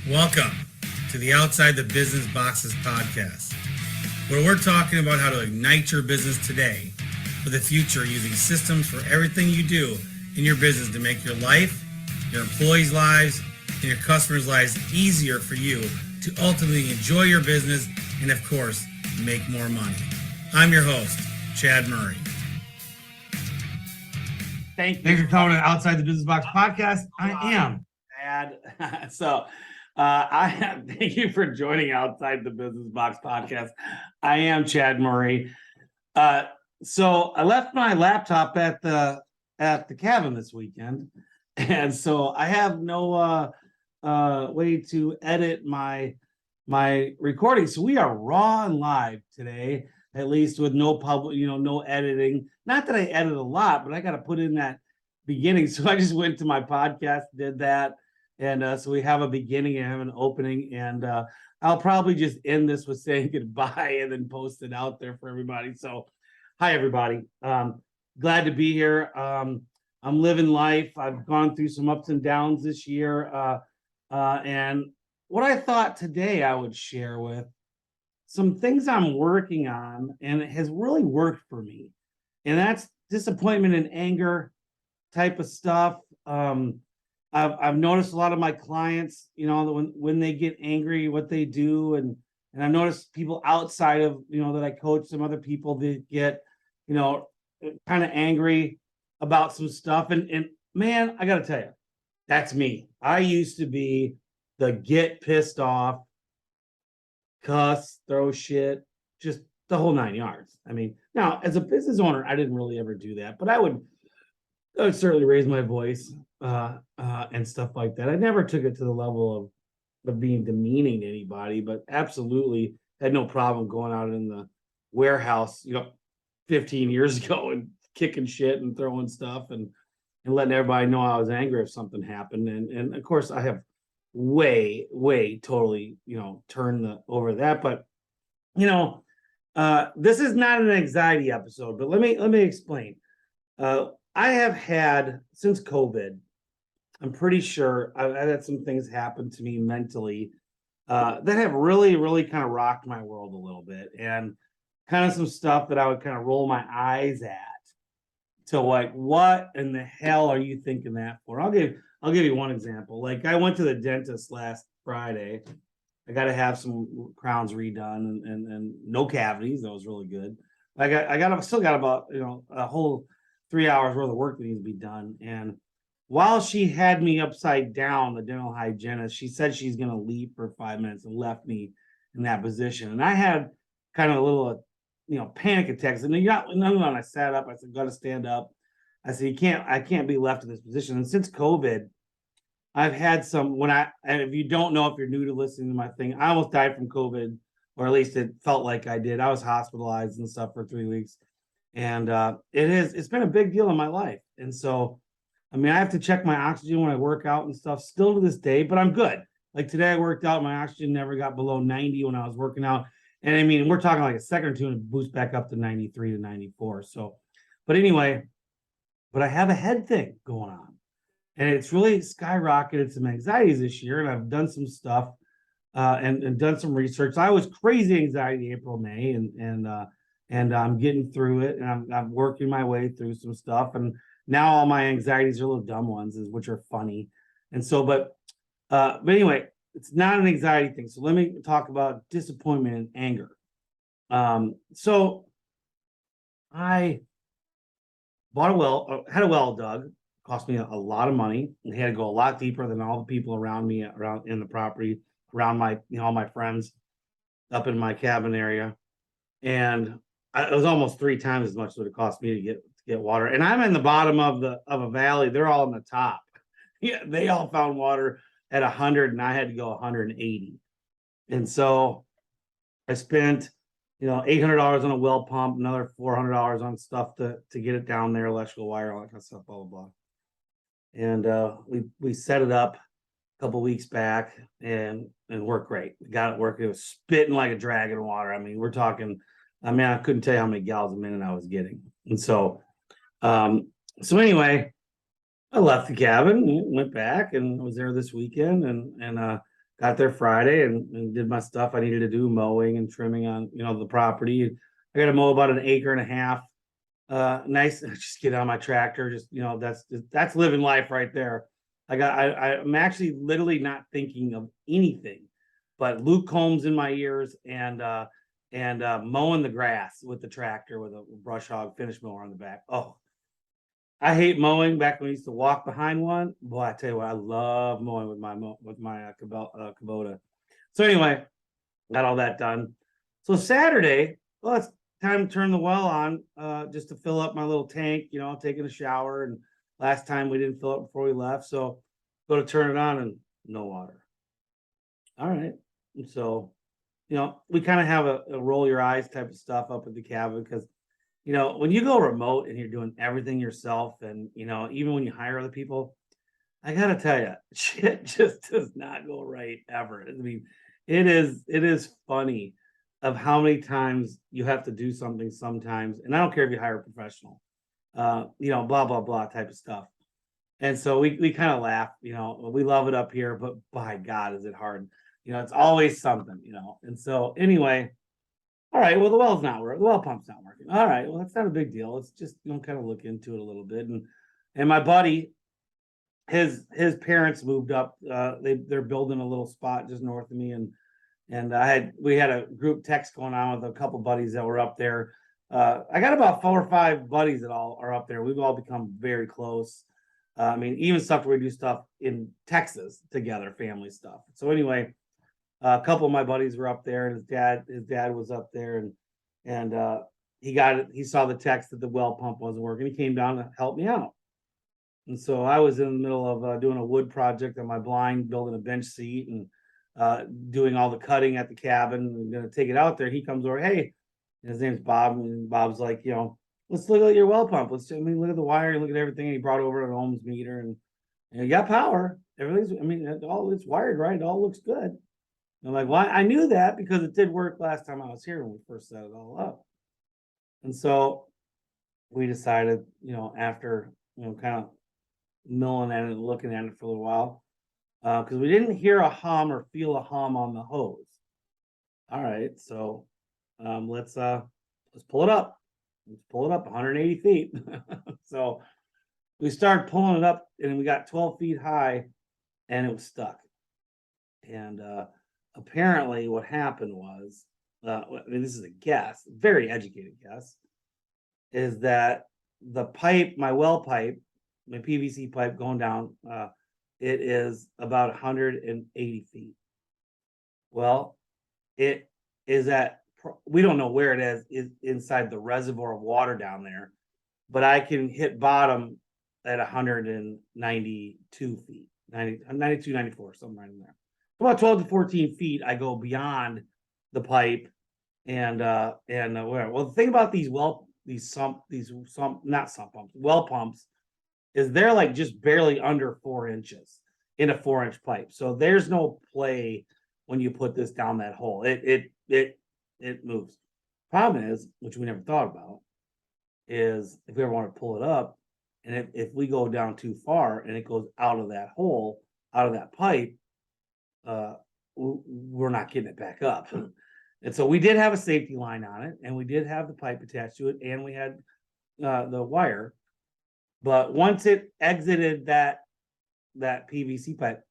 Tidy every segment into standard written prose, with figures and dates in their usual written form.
Welcome to the Outside the Business Boxes podcast, where we're talking about how to ignite your business today for the future using systems for everything you do in your business to make your life, your employees' lives, and your customers' lives easier for you to ultimately enjoy your business and, of course, make more money. I'm your host, Chad Murray. Thanks for coming to Outside the Business Box podcast. I am. Thank you for joining Outside the Business Box podcast. I am Chad Murray. So I left my laptop at the cabin this weekend, and so I have no way to edit my recording. So we are raw and live today, at least with no public, no editing. Not that I edit a lot, but I got to put in that beginning. So I just went to my podcast, did that. And so we have a beginning and have an opening. And I'll probably just end this with saying goodbye and then post it out there for everybody. So hi, everybody. Glad to be here. I'm living life. I've gone through some ups and downs this year. And what I thought today I would share with some things I'm working on, and it has really worked for me. And that's disappointment and anger type of stuff. I've noticed a lot of my clients, when they get angry, what they do, and I've noticed people outside of that I coach, some other people that get kind of angry about some stuff, and man, I gotta tell you, that's me. I used to be the get pissed off, cuss, throw shit, just the whole 9 yards. I mean, now as a business owner, I didn't really ever do that, but I would certainly raise my voice and stuff like that. I never took it to the level of being demeaning to anybody, but absolutely had no problem going out in the warehouse, 15 years ago and kicking shit and throwing stuff and letting everybody know I was angry if something happened. And of course I have way totally, turned over that. But, this is not an anxiety episode, but let me explain. I have had, since COVID, I'm pretty sure I've had some things happen to me mentally that have really kind of rocked my world a little bit, and kind of some stuff that I would kind of roll my eyes at to like, what in the hell are you thinking that for? I'll give you one example. Like, I went to the dentist last Friday. I got to have some crowns redone and no cavities. That was really good. I still got about a whole 3 hours worth of work that needs to be done. And while she had me upside down, the dental hygienist, she said she's going to leave for 5 minutes and left me in that position. And I had kind of a little, panic attacks. And I sat up. I said, got to stand up. I said, I can't be left in this position. And since COVID, I've had some, and if you don't know, if you're new to listening to my thing, I almost died from COVID, or at least it felt like I did. I was hospitalized and stuff for 3 weeks. And it's been a big deal in my life. And so, I mean, I have to check my oxygen when I work out and stuff still to this day, but I'm good. Like today I worked out, my oxygen never got below 90 when I was working out. And I mean, we're talking like a second or two and it boosts back up to 93 to 94. So, but anyway, but I have a head thing going on, and it's really skyrocketed some anxieties this year. And I've done some stuff and done some research. I was crazy anxiety April, May, and I'm getting through it, and I'm working my way through some stuff. And now all my anxieties are little dumb ones, which are funny. And so, but anyway, it's not an anxiety thing. So let me talk about disappointment and anger. So I bought a well, had a well dug. Cost me a lot of money. And had to go a lot deeper than all the people around me, around in the property, around my, all my friends up in my cabin area. And it was almost 3 times as much as it cost me to get water. And I'm in the bottom of a valley. They're all on the top. Yeah, they all found water at 100, and I had to go 180. And so I spent, $800 on a well pump, another $400 on stuff to get it down there, electrical wire, all that kind of stuff, blah, blah, blah. And we set it up a couple weeks back and worked great. Got it working. It was spitting like a dragon water. I mean, we're talking, I couldn't tell you how many gallons a minute I was getting. And so, anyway, I left the cabin, went back, and was there this weekend, and got there Friday and did my stuff I needed to do, mowing and trimming on, the property. I got to mow about an acre and a half. Nice. Just get on my tractor. Just, that's living life right there. I'm actually literally not thinking of anything but Luke Combs in my ears and mowing the grass with the tractor with a brush hog finish mower on the back. Oh, I hate mowing. Back when I used to walk behind one, boy, I tell you what, I love mowing with my Kubota. So anyway, got all that done. So Saturday, well, it's time to turn the well on, just to fill up my little tank. Taking a shower, and last time we didn't fill it before we left, so go to turn it on and no water. All right, and so we kind of have a roll your eyes type of stuff up at the cabin because when you go remote and you're doing everything yourself, and even when you hire other people, I gotta tell you, shit just does not go right ever. I mean, it is funny of how many times you have to do something sometimes, and I don't care if you hire a professional, blah blah blah type of stuff. And so we kind of laugh, we love it up here, but by God, is it hard? It's always something, And so anyway, all right, well, the well pump's not working. All right, well, that's not a big deal. Let's just kind of look into it a little bit. And my buddy, his parents moved up. They're building a little spot just north of me, and we had a group text going on with a couple buddies that were up there. I got about 4 or 5 buddies that all are up there. We've all become very close. I mean, even stuff where we do stuff in Texas together, family stuff. So anyway, a couple of my buddies were up there, and his dad was up there, and he saw the text that the well pump wasn't working. He came down to help me out. And so I was in the middle of doing a wood project on my blind, building a bench seat and doing all the cutting at the cabin. I'm going to take it out there. He comes over, hey, and his name's Bob, and Bob's like, let's look at your well pump. Look at the wire, look at everything. And he brought over an ohms meter, and you got power. Everything's, it's wired right. It all looks good. I'm like, well, I knew that because it did work last time I was here when we first set it all up. And so we decided, after, kind of milling at it and looking at it for a little while, because we didn't hear a hum or feel a hum on the hose. All right, so let's pull it up. Let's pull it up 180 feet. So we started pulling it up, and we got 12 feet high, and it was stuck. And apparently what happened was, this is a guess, very educated guess, is that the pipe, my well pipe, my PVC pipe going down, it is about 180 feet. Well, it is we don't know where it is inside the reservoir of water down there, but I can hit bottom at 192 feet, 92, 94, something right in there. About 12 to 14 feet, I go beyond the pipe, and where? Well, the thing about these well pumps is they're like just barely under 4 inches in a 4-inch pipe. So there's no play when you put this down that hole. It moves. Problem is, which we never thought about, is if we ever want to pull it up, and if we go down too far and it goes out of that hole, out of that pipe, we're not getting it back up. And so we did have a safety line on it, and we did have the pipe attached to it, and we had the wire. But once it exited that PVC pipe,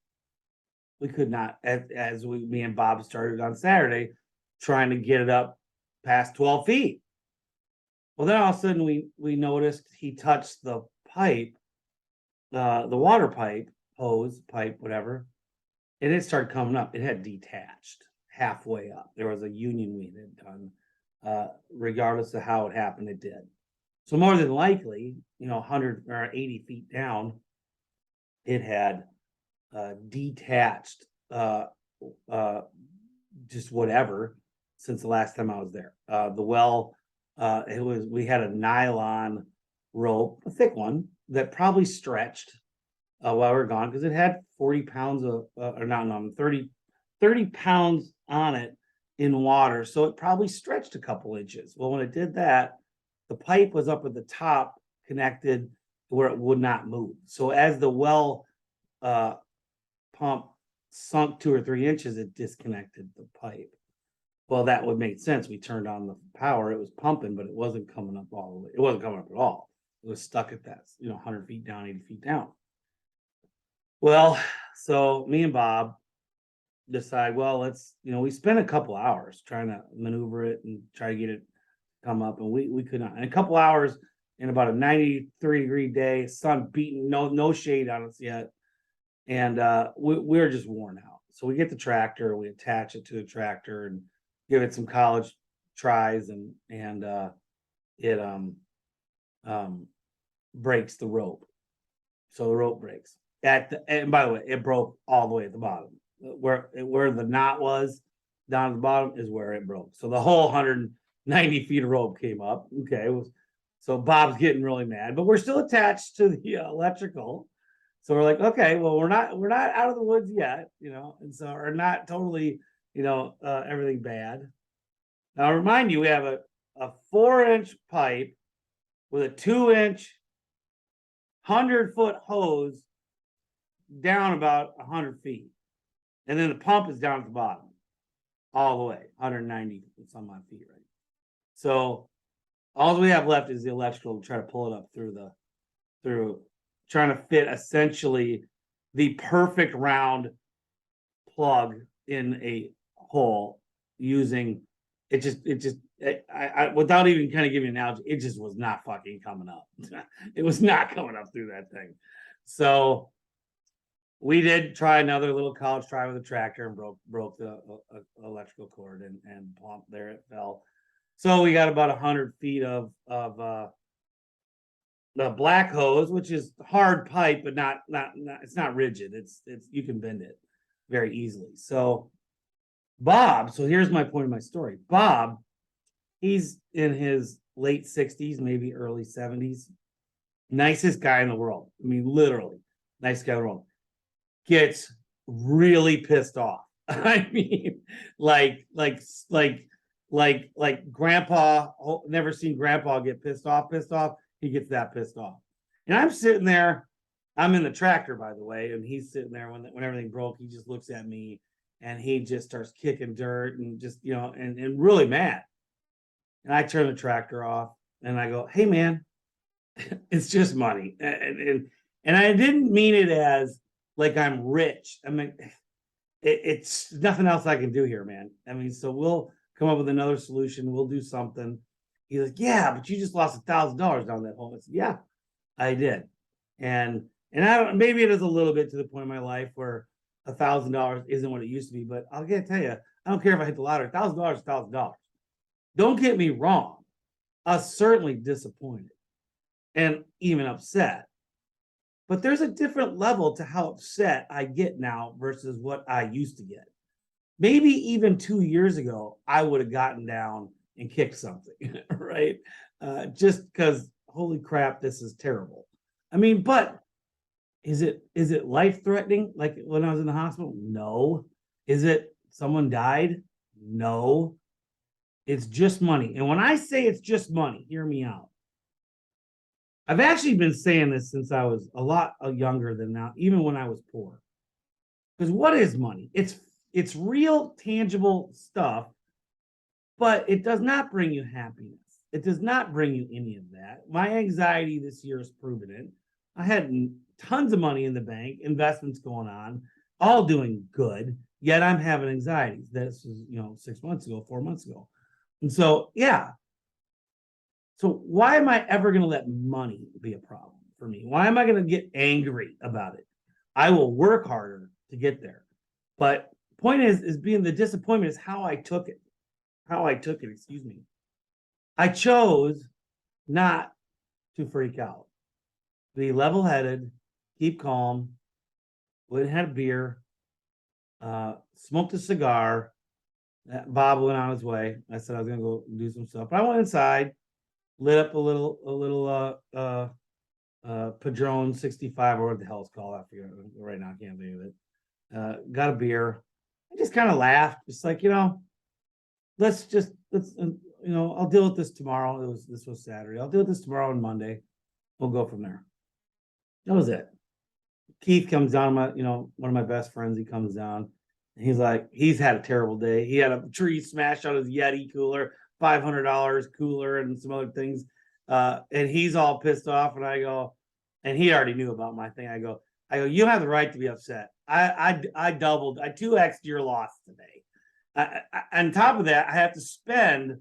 we could not, me and Bob started on Saturday trying to get it up past 12 feet. Well, then all of a sudden we noticed he touched the pipe, the water pipe, hose, pipe, whatever, and it started coming up. It had detached halfway up. There was a union we had done. Regardless of how it happened, it did. So more than likely, 100 or 80 feet down, it had detached, just whatever, since the last time I was there. The well, we had a nylon rope, a thick one, that probably stretched while we were gone, because it had 40 pounds of, 30 pounds on it in water. So it probably stretched a couple inches. Well, when it did that, the pipe was up at the top connected where it would not move. So as the well pump sunk 2 or 3 inches, it disconnected the pipe. Well, that would make sense. We turned on the power, it was pumping, but it wasn't coming up all the way. It wasn't coming up at all. It was stuck at that, 100 feet down, 80 feet down. Well, so me and Bob decide, well, we spent a couple hours trying to maneuver it and try to get it come up, and we could not. In a couple hours, in about a 93-degree day, sun beating, no shade on us yet, and we're just worn out. So we get the tractor, we attach it to the tractor, and give it some college tries, and it breaks the rope. So the rope breaks and by the way, it broke all the way at the bottom. Where the knot was down at the bottom is where it broke. So the whole 190 feet of rope came up. Okay. So Bob's getting really mad, but we're still attached to the electrical. So we're like, okay, well, we're not out of the woods yet, and so we're not totally, everything bad. Now, I'll remind you, we have a 4-inch pipe with a 2-inch 100-foot hose down about 100 feet. And then the pump is down at the bottom all the way, 190 some odd feet, right? So all we have left is the electrical to try to pull it up through trying to fit essentially the perfect round plug in a hole using I without even kind of giving an analogy, it just was not fucking coming up. It was not coming up through that thing. So we did try another little college try with a tractor and broke the electrical cord and plump, there it fell. So we got about 100 feet of the black hose, which is hard pipe, but not it's not rigid. It's you can bend it very easily. So here's my point of my story. Bob, he's in his late 60s, maybe early 70s. Nicest guy in the world. I mean, literally, nice guy in the world. Gets really pissed off. I mean, like grandpa, never seen grandpa get pissed off. He gets that pissed off. And I'm sitting there, I'm in the tractor, by the way, and he's sitting there when everything broke. He just looks at me and he just starts kicking dirt and just, and really mad. And I turn the tractor off and I go, hey man, it's just money. And I didn't mean it as like I'm rich. I mean, it's nothing else I can do here, man. I mean, so we'll come up with another solution. We'll do something. He's like, yeah, but you just lost $1,000 down that hole. I said, yeah, I did. And I don't, maybe it is a little bit to the point in my life where $1,000 isn't what it used to be, but I'll tell you, I don't care if I hit the lottery. $1,000 is $1,000. Don't get me wrong. I was certainly disappointed and even upset. But there's a different level to how upset I get now versus what I used to get. Maybe even 2 years ago, I would have gotten down and kicked something, right? Just because, holy crap, this is terrible. I mean, but is it life-threatening like when I was in the hospital? No. Is it someone died? No. It's just money. And when I say it's just money, hear me out. I've actually been saying this since I was a lot younger than now, even when I was poor. Because what is money? It's real, tangible stuff, but it does not bring you happiness. It does not bring you any of that. My anxiety this year has proven it. I had tons of money in the bank, investments going on, all doing good, yet I'm having anxiety. This was, 6 months ago, 4 months ago. And so, yeah. So why am I ever going to let money be a problem for me? Why am I going to get angry about it? I will work harder to get there. But point is being the disappointment is how I took it. Excuse me. I chose not to freak out. Be level-headed, keep calm, went and had a beer, smoked a cigar. Bob went on his way. I said I was going to go do some stuff. But I went inside, lit up a little Padron 65 or what the hell it's called. I forget right now. I can't think of it. Got a beer. I just kind of laughed. Just like, let's I'll deal with this tomorrow. This was Saturday. I'll deal with this tomorrow and Monday. We'll go from there. That was it. Keith comes down, one of my best friends, he comes down. And he's like, he's had a terrible day. He had a tree smash on his Yeti cooler, $500 cooler, and some other things. And he's all pissed off. And I go, and he already knew about my thing. I go, you have the right to be upset. I 2x'd your loss today. On top of that, I have to spend.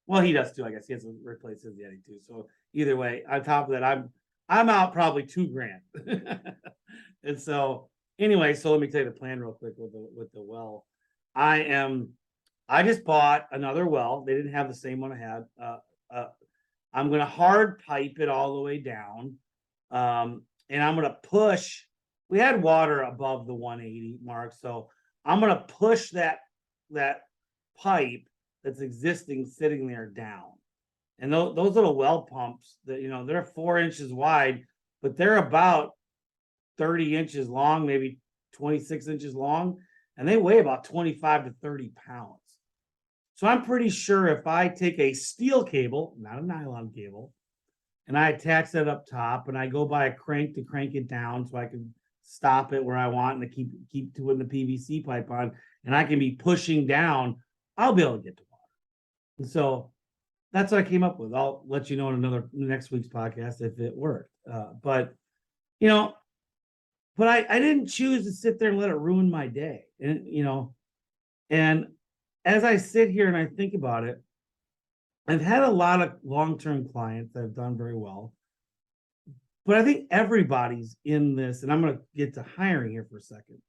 Well, he does too. I guess he has to replace his Yeti too. So either way, on top of that, I'm out probably $2,000. And so anyway, so let me tell you the plan real quick with the well. I just bought another well. They didn't have the same one I had. I'm going to hard pipe it all the way down. And I'm going to push. We had water above the 180 mark. So I'm going to push that pipe that's existing sitting there down. And those little well pumps that, they're 4 inches wide, but they're about 30 inches long, maybe 26 inches long, and they weigh about 25 to 30 pounds. So I'm pretty sure if I take a steel cable, not a nylon cable, and I attach that up top and I go by a crank to crank it down so I can stop it where I want and to keep putting the PVC pipe on, and I can be pushing down, I'll be able to get to water. And so that's what I came up with. I'll let you know in next week's podcast if it worked. But I didn't choose to sit there and let it ruin my day. And as I sit here and I think about it, I've had a lot of long-term clients that have done very well. But I think everybody's in this, and I'm going to get to hiring here for a second.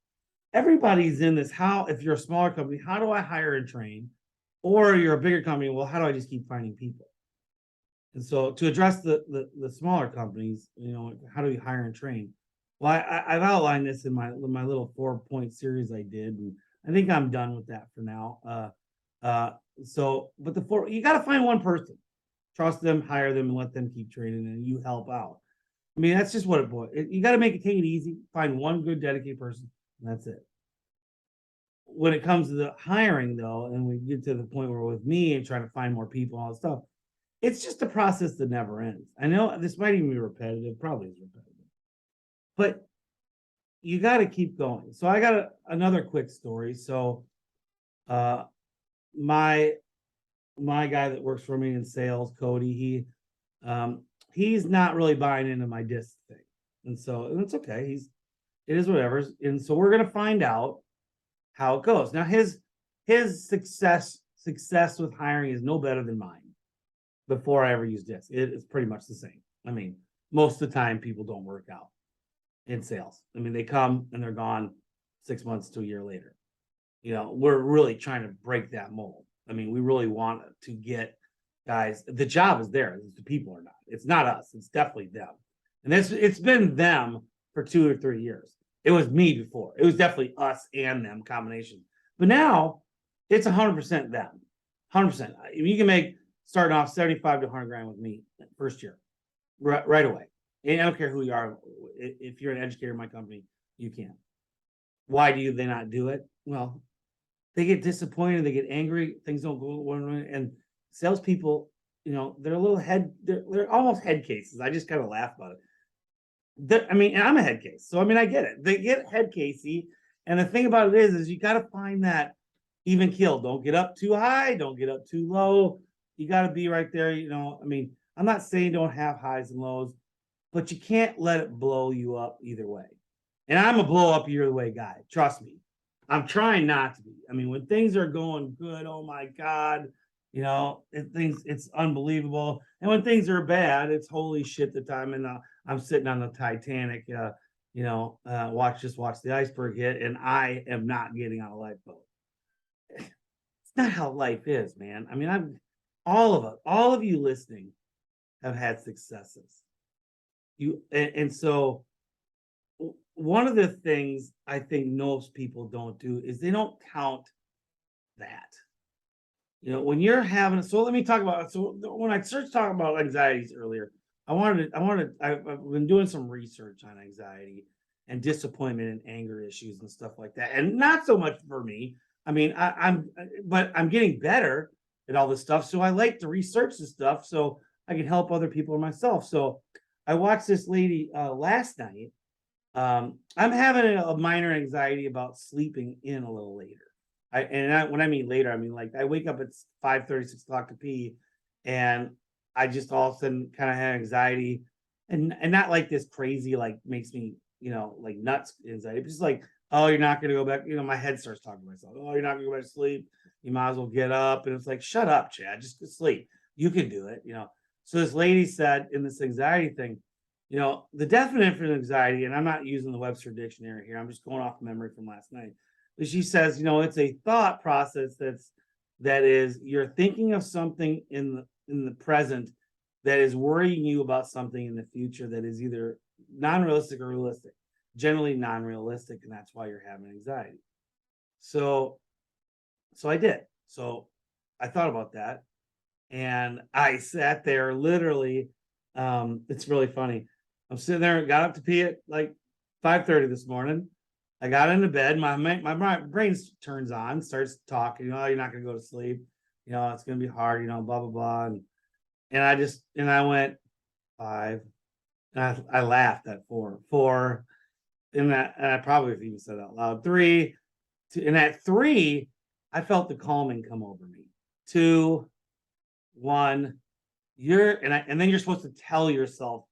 Everybody's in this. If you're a smaller company, how do I hire and train? Or you're a bigger company, well, how do I just keep finding people? And so to address the smaller companies, how do you hire and train? Well, I've outlined this in my little 4-point series I did, and I think I'm done with that for now. But you got to find one person, trust them, hire them, and let them keep training, and you help out. I mean, that's just what it boils. You got to take it easy, find one good dedicated person, and that's it. When it comes to the hiring, though, and we get to the point where with me and trying to find more people and all that stuff, it's just a process that never ends. I know this might even be repetitive, probably is repetitive, but you got to keep going. So I got another quick story. So my guy that works for me in sales, Cody, he's not really buying into my disc thing. And it's okay. It is whatever. And so we're going to find out how it goes. Now his success with hiring is no better than mine before I ever used disc. It's pretty much the same. I mean, most of the time people don't work out in sales. I mean, they come and they're gone 6 months to a year later. We're really trying to break that mold. I mean, we really want to get guys. The job is there. The people are not. It's not us. It's definitely them. And it's been them for 2 or 3 years. It was me before. It was definitely us and them combination. But now it's 100% them. 100%. You can make starting off 75 to 100 grand with me first year, right away. And I don't care who you are. If you're an educator in my company, you can. Why do they not do it? Well, they get disappointed. They get angry. Things don't go. And salespeople, they're a little they're almost head cases. I just kind of laugh about it. And I'm a head case. So, I get it. They get head casey. And the thing about it is you got to find that even keel. Don't get up too high. Don't get up too low. You got to be right there. I'm not saying don't have highs and lows, but you can't let it blow you up either way. And I'm a blow up either way guy. Trust me. I'm trying not to be. When things are going good, oh my God, it's unbelievable. And when things are bad, it's holy shit the time. And I'm sitting on the Titanic, watch the iceberg hit, and I am not getting on a lifeboat. It's not how life is, man. All of you listening have had successes. So one of the things I think most people don't do is they don't count that. When you're having, so let me talk about, so when I started talking about anxieties earlier, I've been doing some research on anxiety and disappointment and anger issues and stuff like that. And not so much for me. But I'm getting better at all this stuff. So I like to research this stuff so I can help other people and myself. So I watched this lady last night I'm having a minor anxiety about sleeping in a little later. When I mean later, I mean like I wake up at 5:30, 6 o'clock to pee, and I just all of a sudden kind of have anxiety, and not like this crazy like makes me like nuts anxiety, but just like, oh, you're not gonna go back. My head starts talking to myself. Oh, you're not gonna go back to sleep. You might as well get up. And it's like, shut up, Chad. Just go sleep. You can do it. So this lady said in this anxiety thing, the definition of anxiety, and I'm not using the Webster dictionary here, I'm just going off memory from last night. But she says, it's a thought process that is you're thinking of something in the present that is worrying you about something in the future that is either non-realistic or realistic, generally non-realistic, and that's why you're having anxiety. So I did. So I thought about that, and I sat there literally. It's really funny. I'm sitting there, got up to pee at like 5:30 this morning. I got into bed. My brain turns on, starts talking. Oh, you're not gonna go to sleep. It's gonna be hard. Blah blah blah. And I went 5. And I laughed at 4, and I probably have even said out loud 3. And at 3, I felt the calming come over me. 2, 1. And then you're supposed to tell yourself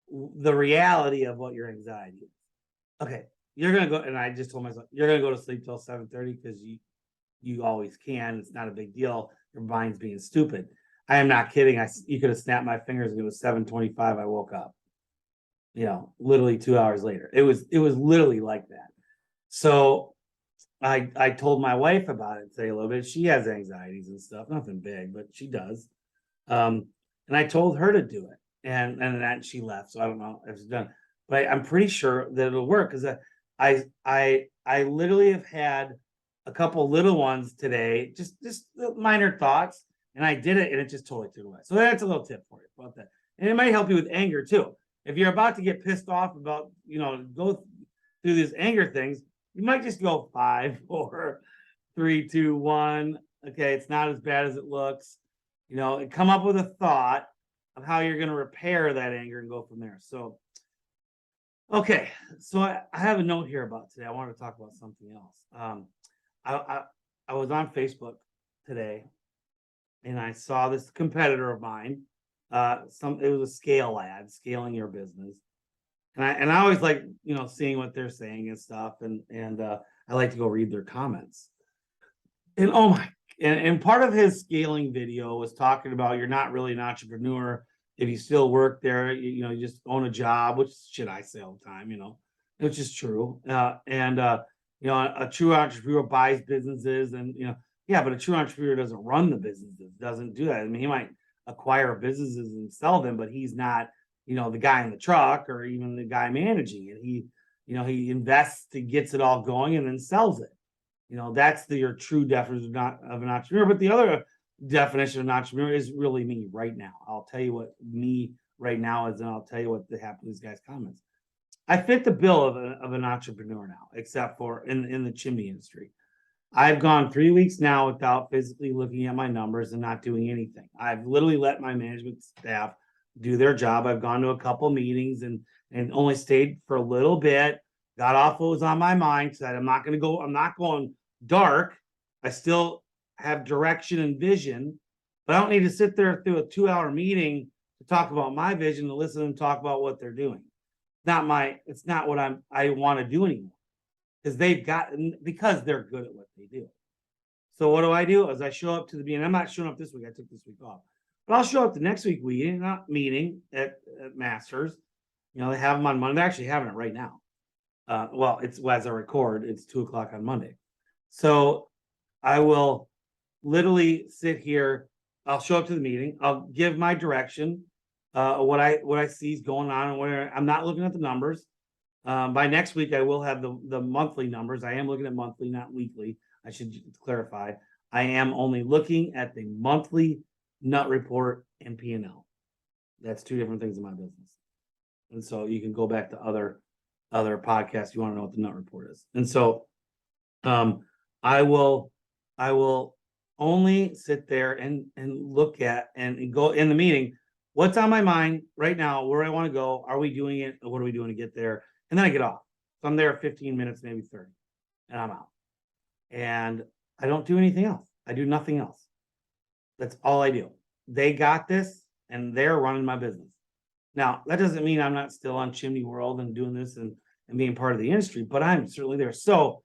the reality of what your anxiety is. Okay, you're gonna go, and I just told myself you're gonna go to sleep till 7:30 because you always can. It's not a big deal. Your mind's being stupid. I am not kidding. You could have snapped my fingers and it was 7:25. I woke up. Literally 2 hours later. It was literally like that. So I told my wife about it today a little bit. She has anxieties and stuff, nothing big, but she does. And I told her to do it, and that she left. So I don't know if it's done, but I'm pretty sure that it'll work because I literally have had a couple little ones today, just minor thoughts, and I did it, and it just totally took away. So that's a little tip for you about that, and it might help you with anger too. If you're about to get pissed off about go through these anger things, you might just go 5, 4, 3, 2, 1. Okay, it's not as bad as it looks. And come up with a thought of how you're going to repair that anger and go from there. So, okay, so I have a note here about today. I wanted to talk about something else. I was on Facebook today, and I saw this competitor of mine. It was a scale ad, scaling your business, and I always like seeing what they're saying and stuff, and I like to go read their comments. And oh my, and part of his scaling video was talking about you're not really an entrepreneur if you still work there. You just own a job, which shit I say all the time, which is true. A true entrepreneur buys businesses, and yeah, but a true entrepreneur doesn't run the businesses, doesn't do that. I mean, he might acquire businesses and sell them, but he's not, the guy in the truck or even the guy managing it. He invests, he gets it all going and then sells it. That's your true definition of an entrepreneur. But the other definition of an entrepreneur is really me right now. I'll tell you what me right now is, and I'll tell you what happened to these guys' comments. I fit the bill of an entrepreneur now, except for in the chimney industry. I've gone 3 weeks now without physically looking at my numbers and not doing anything. I've literally let my management staff do their job. I've gone to a couple meetings and only stayed for a little bit, got off what was on my mind, said I'm not going dark. I still have direction and vision, but I don't need to sit there through a 2-hour meeting to talk about my vision, to listen and talk about what they're doing. It's not what I want to do anymore. Because they're good at what they do. So what do? As I show up to the meeting, I'm not showing up this week. I took this week off, but I'll show up the next week meeting at Masters. They have them on Monday. They're actually having it right now. It's as I record, it's 2:00 on Monday. So I will literally sit here. I'll show up to the meeting. I'll give my direction, what I see is going on, and where I'm not looking at the numbers. By next week, I will have the monthly numbers. I am looking at monthly, not weekly. I should clarify. I am only looking at the monthly nut report and P&L. That's 2 different things in my business. And so you can go back to other podcasts if you want to know what the nut report is. And so I will only sit there and look at and go in the meeting. What's on my mind right now? Where I want to go? Are we doing it? What are we doing to get there? and then I get off. So I'm there 15 minutes, maybe 30, and I'm out. And I don't do anything else. I do nothing else. That's all I do. They got this and they're running my business. Now, that doesn't mean I'm not still on Chimney World and doing this and being part of the industry, but I'm certainly there. So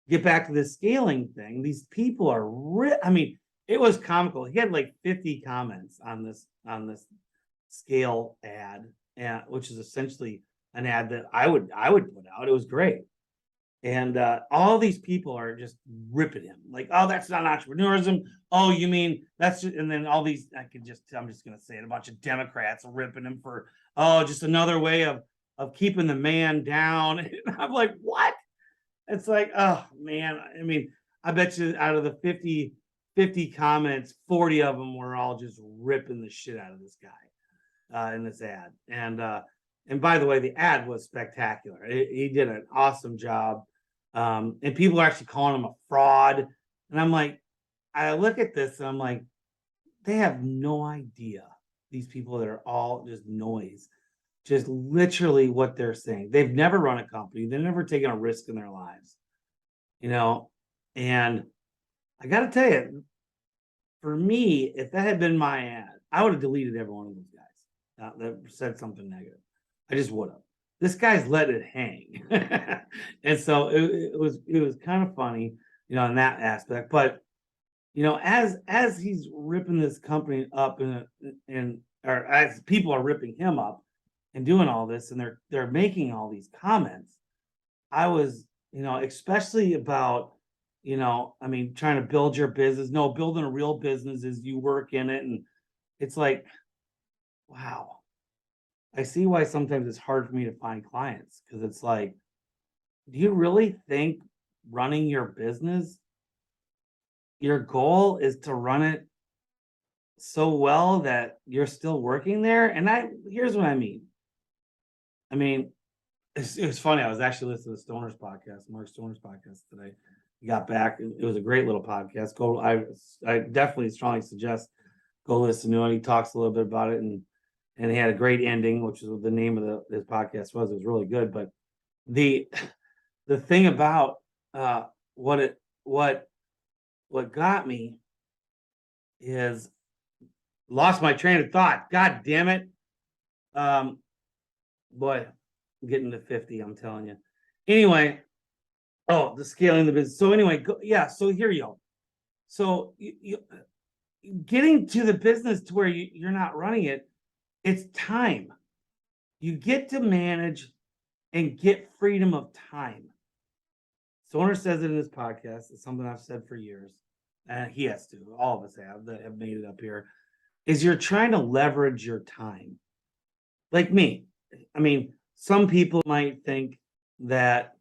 get back to the scaling thing. These people are I mean, it was comical. He had like 50 comments on this scale ad, and which is essentially an ad that I would put out. It was great. And all these people are just ripping him, like, oh, that's not entrepreneurism. Oh, you mean that's just, and then all these, I'm just gonna say it, a bunch of Democrats ripping him for, oh, just another way of keeping the man down. And I'm like, what? It's like, oh man. I mean, I bet you out of the 50 comments, 40 of them were all just ripping the shit out of this guy in this ad. And by the way, the ad was spectacular. He did an awesome job. And people are actually calling him a fraud. And I'm like, I look at this and I'm like, they have no idea. These people that are all just noise, just literally what they're saying. They've never run a company. They've never taken a risk in their lives, and I got to tell you, for me, if that had been my ad, I would have deleted every one of those guys that said something negative. I just would have. This guy's let it hang. And so it was kind of funny, in that aspect. But, as he's ripping this company up or as people are ripping him up and doing all this, and they're making all these comments, I was, especially about, trying to build your business. No, building a real business is you work in it. And it's like, wow. I see why sometimes it's hard for me to find clients, because it's like, do you really think running your business, your goal is to run it so well that you're still working there? And here's what I mean. It was funny. I was actually listening to Stoner's podcast, Mark Stoner's podcast today. He got back. It was a great little podcast. I definitely strongly suggest go listen to it. He talks a little bit about it, and he had a great ending, which is what the name of his podcast was. It was really good. But the thing about what got me is lost my train of thought. God damn it. Boy, I'm getting to 50, I'm telling you. Anyway, the scaling the business. So anyway, so here you go. So you getting to the business to where you're not running it, it's time. You get to manage and get freedom of time. Stoner says it in his podcast. It's something I've said for years. And he has to. All of us have that have made it up here. Is you're trying to leverage your time. Like me. Some people might think that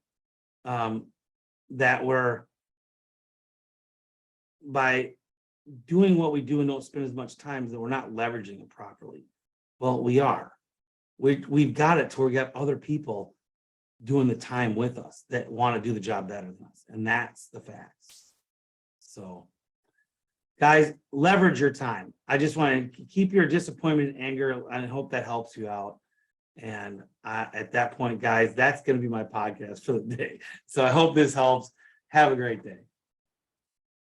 that we're, by doing what we do and don't spend as much time, that we're not leveraging it properly. Well, we are. We've got it to where we got other people doing the time with us that want to do the job better than us. And that's the facts. So, guys, leverage your time. I just want to keep your disappointment and anger. I hope that helps you out. And at that point, guys, that's going to be my podcast for the day. So I hope this helps. Have a great day.